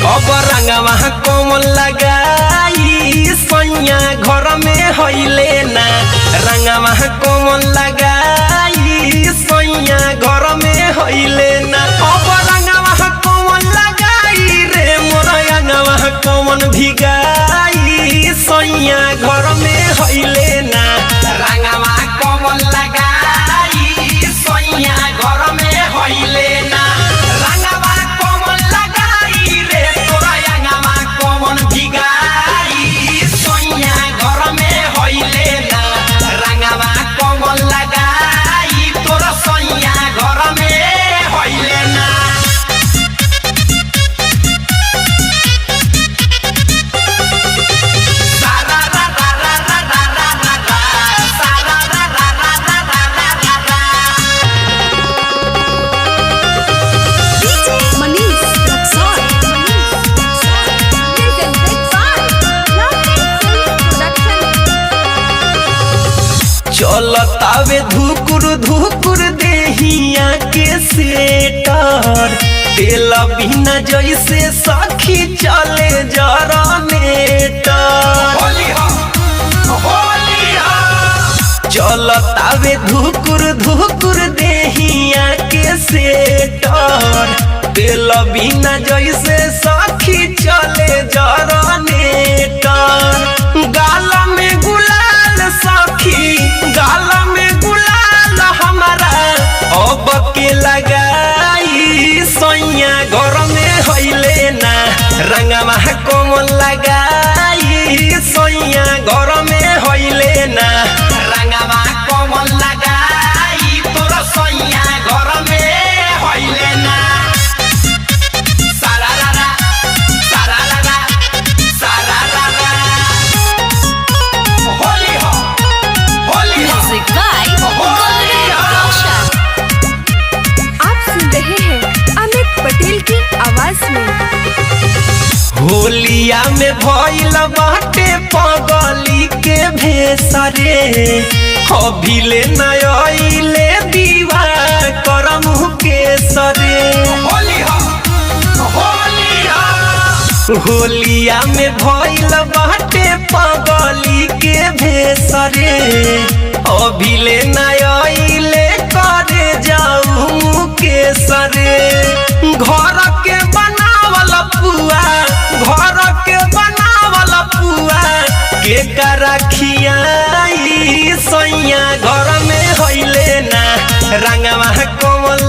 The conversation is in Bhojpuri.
अब रंगवा कोमल लगाई सैया घर में होइले ना रंगवा कोमल लगाई सैया घर में होइले ना अब रंगवा कोमल लगाई रे मोर रंगवा कोमल भिगाई सैया घर में होइले ना रंगवा कोमल लगाई सैया घर में होइले ना चलतावे धुकुर धुकुर देहिया के सेटर तेल बिना जैसे सखी चले जरनेटर चलतावे धुकुर धुकुर देहिया के सेटर तेल बिना जैसे सखी चले जरनेटर गाल में गुलाल सखी गाल में गुलाल हमारा अब के लगाई सैया घर में होइले ना रंगवा कोमल लगाई सैया घर में होइले ना रंगवा कोमल लगाई तोर सैया घर में होइले ना पटेल की आवाज में होलिया में भइल बाटे पगली के भेसरे अभिले नयले दीवा करम के सरे होलिया में भइल बाटे पगली के भेसरे अभिले नयले करे जाऊ के सरे घर के बनावल पुआ घर के बनावल पुआ के रखियाई सैया घर में होइले ना रंगवा कोमल